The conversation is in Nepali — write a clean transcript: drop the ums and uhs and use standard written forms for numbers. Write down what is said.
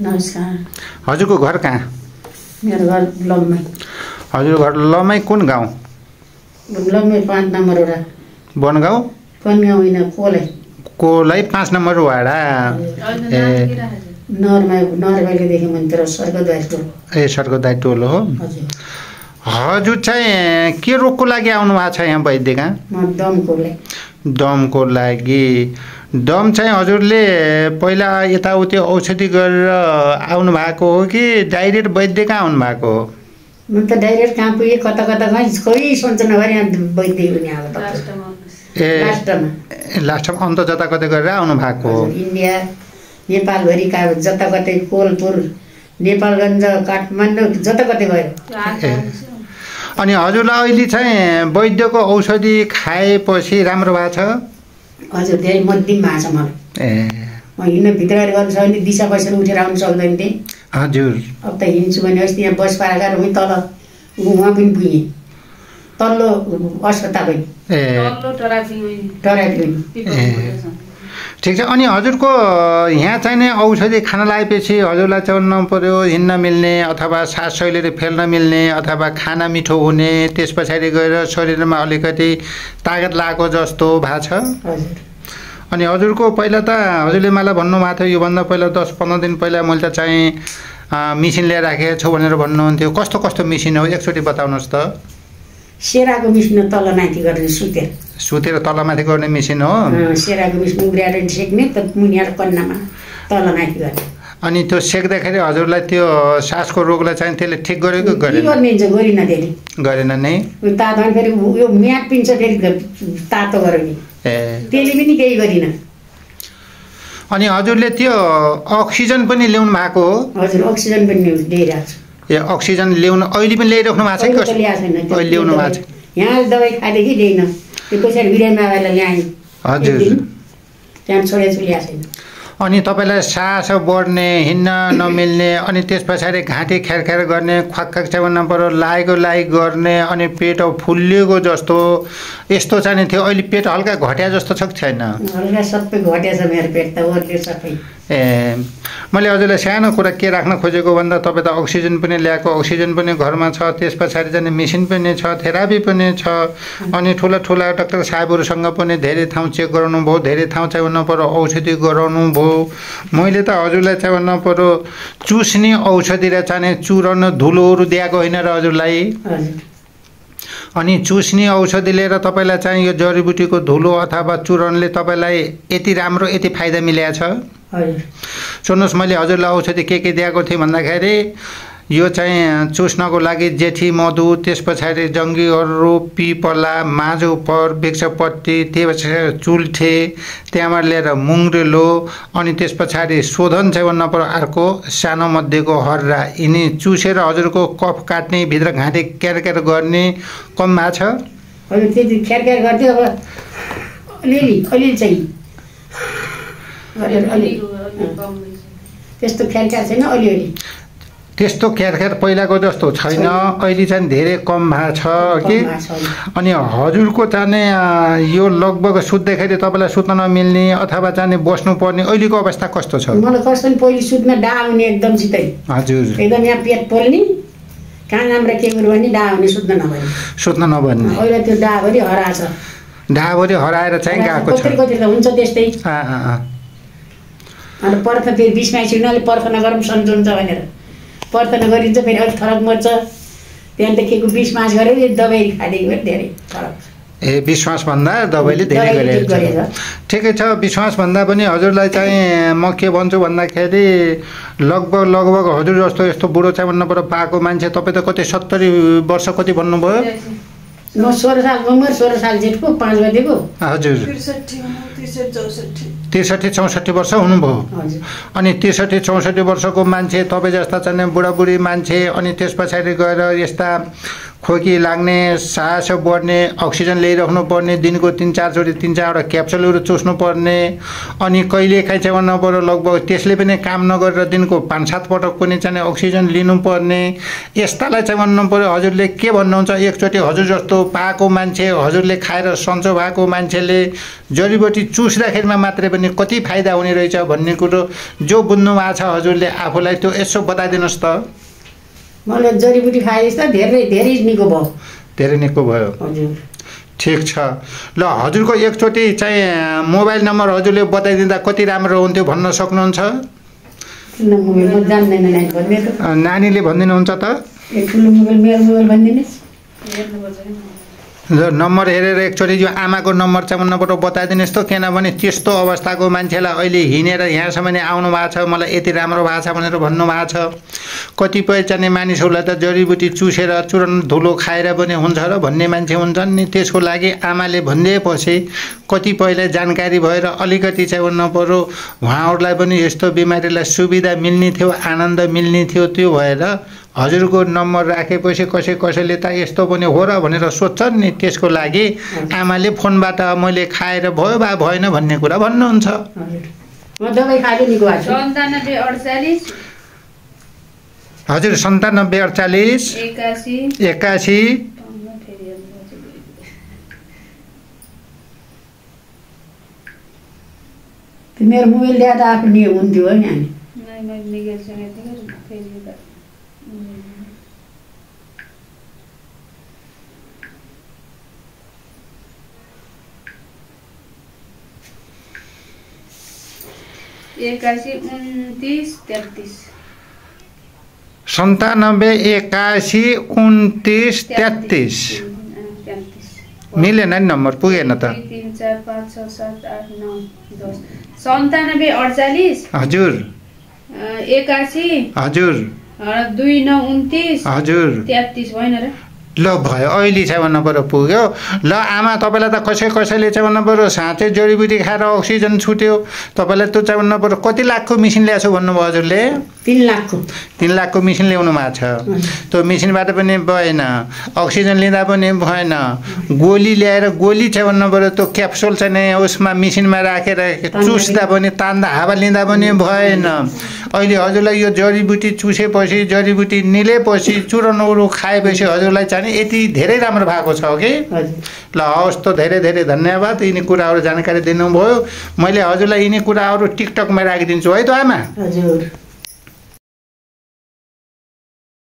नमस्कार। हजुरको घर कहाँ? मेरो घर लम्मै। हजुर घर लम्मै कुन गाउँ? लम्मै 5 नम्बर वडा। बनगाउँ? बनगाउँ होइन, कोलै। कोलै 5 नम्बर वाडा। नरमाइलेदेखि मन्दिर स्वर्गद्वार टोल। ए स्वर्गद्वार टोल हो। हजुर चाहिँ के रोगको लागि आउनु भएको छ यहाँ वैद्य कहाँ? म दमको लागि। दमको लागि। दम चाहिँ हजुरले पहिला यताउति औषधि गरेर आउनु भएको हो कि डाइरेक्ट वैद्य कहाँ आउनु भएको हो? म त डाइरेक्ट कहाँ पुगेँ, कता कता गएँ, कोही सोच्न नगरी वैद्य हुने अब लास्टमा अन्त जता कतै गरेर आउनु भएको हो। इन्डिया नेपालभरि जता कतै कोलपुर नेपालगञ्ज काठमाडौँ जता कतै गयो। अनि हजुरलाई अहिले चाहिँ वैद्यको औषधि खाएपछि राम्रो भएको छ? हजुर धेरै मध्यम भएको छ मलाई। म हिँड्न भित्र गर्नु सक्यो भने दिशा बसेर उठेर आउनु सक्दैन थिएँ। हजुर अब त हिँड्छु भने अस्ति यहाँ बस पारा गएर उहीँ तल उहाँ पनि पुगेँ, तल्लो अस्पताल पनि टराफी ठिक छ। अनि हजुरको यहाँ चाहिँ नि औषधि खान लागेपछि हजुरलाई चल्नु पर्यो, हिँड्न मिल्ने अथवा सास शैलीले फेल्न मिल्ने अथवा खाना मिठो हुने, त्यस पछाडि गएर शरीरमा अलिकति तागत लागेको जस्तो भएको छ। अनि हजुरको पहिला त हजुरले मलाई भन्नुभएको थियो योभन्दा पहिला 10-15 दिन पहिला मैले त चाहिँ मिसिन ल्याएर राखेको छु भनेर भन्नुहुन्थ्यो। कस्तो कस्तो मिसिन हो एकचोटि बताउनुहोस् त। सेराको मिसिन तल माथि गर्ने सुतेर तलमाथि गर्ने मिसिन हो। सेराको मिसिन उब्रिएर सेक्ने त मुनिया कन्नामा तल माथि गर्ने। अनि त्यो सेक्दाखेरि हजुरलाई त्यो सासको रोगलाई चाहिँ त्यसले ठिक गर्यो कि गरेन? गरिन धेरै गरेन नै। तातो अनि फेरि यो म्याट पिन्छ फेरि तातो गर्यो नि, त्यसले पनि केही गरिन। अनि हजुरले त्यो अक्सिजन पनि ल्याउनु भएको हो? हजुर अक्सिजन पनि ल्याइरहेको छु। ए अक्सिजन ल्याउनु अहिले पनि ल्याइराख्नु भएको छ कि अहिले ल्याउनु भएको छ? यहाँ दबाई खाँदेखि ल्याइन, त्यो पछाडि बिरामीलाई ल्याएँ। हजुर त्यहाँ छोडेछु ल्याएको छैन। अनि तपाईँलाई सास बढ्ने, हिँड्न नमिल्ने, अनि त्यस पछाडि घाँटी ख्यार गर्ने, ख्वाक च्याउन पर्यो, लागेको गर्ने, अनि पेट फुलिएको जस्तो यस्तो चाहिँ थियो। अहिले पेट हल्का घट्या जस्तो छ कि छैन? हल्का सबै घट्या छ मेरो पेट त, ओर्ल्यो सबै। ए मैले हजुरलाई सानो कुरा के राख्न खोजेको भन्दा तपाईँ त अक्सिजन पनि ल्याएको, अक्सिजन पनि घरमा छ, त्यस पछाडि जाने मेसिन पनि छ, थेरापी पनि छ, अनि ठुला ठुला डाक्टर साहेबहरूसँग पनि धेरै ठाउँ चेक गराउनु भयो, धेरै ठाउँ चाहिँ भन्नु पर्यो औषधि गराउनु भयो। मैले त हजुरलाई चाहिँ भन्नु पर्यो चुस्ने औषधि र चाहिँ चूर्ण धुलोहरू दिएको होइन र हजुरलाई। अनि चुस्ने औषधि लिएर तपाईँलाई चाहिँ यो जडीबुटीको धुलो अथवा चूरणले तपाईँलाई यति राम्रो यति फाइदा मिलेको छ। सुन्नुहोस् मैले हजुरलाई औषधि के दिएको थिएँ भन्दाखेरि यो चाहिँ चुस्नको लागि जेठी मधु, त्यस पछाडि जङ्गीहरू, पिपला, माजुपर, वृक्षपट्टी, त्यस चुल्ठे, त्यहाँबाट लिएर मुङ्ग्रेलो, अनि त्यस पछाडि शोधन चाहिँ भन्नु पर्यो अर्को सानो मध्येको हर्रा, यिनी चुसेर हजुरको कफ काट्ने, भित्र घाँटी क्यार गर्ने कम भएको छ? हजुर त्यति ख्यार गर्थ्यो, अब अलिअलि चाहिँ त्यस्तो ख्यार छैन, अलिअलि त्यस्तो ख्यार पहिलाको जस्तो छैन, अहिले चाहिँ धेरै कम भएको छ कि। अनि हजुरको चाहिँ यो लगभग सुत्दाखेरि तपाईँलाई सुत्न नमिल्ने अथवा चाहिँ बस्नुपर्ने अहिलेको अवस्था कस्तो छ? मलाई कस्तो नि पहिले सुत्न डाहा हुने एकदम सिधै। हजुर एकदम यहाँ पेट पोल्ने, कान राम्रो के गर्यो भने डाहा हुने, सुत्न नभन्ने। अहिले त्यो डाहाभरि हराएछ, डाहाभरि हराएर चाहिँ गएको छ। कति त हुन्छ त्यस्तै। अनि पर्ख फेरि 20 माइल छिर्नाले पर्ख नगरौँ सन्चो हुन्छ भनेर पर्ख नगरिन्छ, फेरि अलिक फरक मर्छ। त्यहाँदेखि के को 20 मास गऱ्यो दबाई खाँदेखि पनि धेरै फरक। ए विश्वास भन्दा दबाईले धेरै गरेको छ। ठिकै छ, विश्वास भन्दा पनि हजुरलाई चाहिँ म के भन्छु भन्दाखेरि लगभग हजुर जस्तो यस्तो बुढो चाहिँ भन्नु पर्यो पाएको मान्छे तपाईँ त कति 70 वर्ष कति भन्नुभयो? म 16 सालको उमेर, 16 साल जेठको 5 गतेको। हजुर 63-64 वर्ष हुनुभयो। अनि 63-64 वर्षको मान्छे तपाईँ जस्ता चाहिँ बुढाबुढी मान्छे, अनि त्यस पछाडि गएर यस्ता खोकी लाग्ने, सास बढ्ने, अक्सिजन ल्याइराख्नु पर्ने, दिनको 3-4 चोटि 3-4वटा क्याप्सुलहरू चुस्नु पर्ने, अनि कहिलेकाहीँ चाहिँ भन्नुपर्यो लगभग त्यसले पनि काम नगरेर दिनको 5-7 पटक पनि चाहिँ अक्सिजन लिनुपर्ने। यस्तालाई चाहिँ भन्नुपर्यो हजुरले के भन्नुहुन्छ, एकचोटि हजुर जस्तो पाएको मान्छे, हजुरले खाएर सन्चो भएको मान्छेले जडीबुटी चुस्दाखेरिमा मात्रै पनि कति फाइदा हुने रहेछ भन्ने कुरो जो बुझ्नु भएको छ हजुरले आफूलाई त्यो यसो बताइदिनुहोस् त। मलाई जडीबुटी खाएपछि त धेरै निको भयो। धेरै निको भयो। हजुर ठिक छ। ल हजुरको एकचोटि चाहिँ मोबाइल नम्बर हजुरले बताइदिँदा कति राम्रो हुन्थ्यो भन्न सक्नुहुन्छ? नानीले भनिदिनुहुन्छ त? ठुलो मोबाइल मेरो मोबाइल भनिदिनुहोस्। नम्बर हेरेर एकचोटि यो आमाको नम्बर चाहिँ भन्नुपर्यो बताइदिनुहोस् त, किनभने त्यस्तो अवस्थाको मान्छेलाई अहिले हिँडेर यहाँसम्म नै आउनु भएको छ, मलाई यति राम्रो भएको छ भनेर भन्नुभएको छ। कतिपय चाहिँ मानिसहरूलाई त जडीबुटी चुसेर चूर्ण धुलो खाएर पनि हुन्छ र भन्ने मान्छे हुन्छन् नि। त्यसको लागि आमाले भनिदिएपछि कतिपयलाई जानकारी भएर अलिकति चाहिँ भन्नुपर्यो उहाँहरूलाई पनि यस्तो बिमारीलाई सुविधा मिल्ने थियो, आनन्द मिल्ने थियो। त्यो भएर हजुरको नम्बर राखेपछि कसैले त यस्तो पनि हो र भनेर सोध्छन् नि। त्यसको लागि आमाले फोनबाट मैले खाएर भयो वा भएन भन्ने कुरा भन्नुहुन्छ। हजुर 97 48 81 मेरो मोबाइल ल्याएर आफू नि हुन्थ्यो नि हामी। एकासी 29 33 मिलेन नि नम्बर पुगेन त। 3 4 5 6 7 8 9 10 97 48 हजुर 81 हजुर 2 9 29 हजुर 33 भएन र? ल भयो अहिले चाहिँ भन्नु पर्यो पुग्यो। ल आमा तपाईँलाई त कसैले चाहिँ भन्नु पर्यो साँच्चै जडीबुटी खाएर अक्सिजन छुट्यो, तपाईँलाई त्यो चाहिँ भन्नु पर्यो कति लाखको मेसिन ल्याएको छु भन्नुभयो हजुरले? 3 लाखको। 3 लाखको मेसिन ल्याउनु भएको छ। त्यो मेसिनबाट पनि भएन, अक्सिजन लिँदा पनि भएन, गोली ल्याएर गोली चाहिँ भन्नु पर्यो त्यो क्याप्सुल चाहिँ नै उसमा मेसिनमा राखेर चुस्दा पनि तान्दा हावा लिँदा पनि भएन। अहिले हजुरलाई यो जडीबुटी चुसेपछि जडीबुटी निलेपछि चूर्णहरू खाएपछि हजुरलाई चाहिँ यति धेरै राम्रो भएको छ कि। ल हवस् त धेरै धेरै धन्यवाद यिनी कुराहरू जानकारी दिनुभयो। मैले हजुरलाई यिनी कुराहरू टिकटकमा राखिदिन्छु है त आमा। हजुर।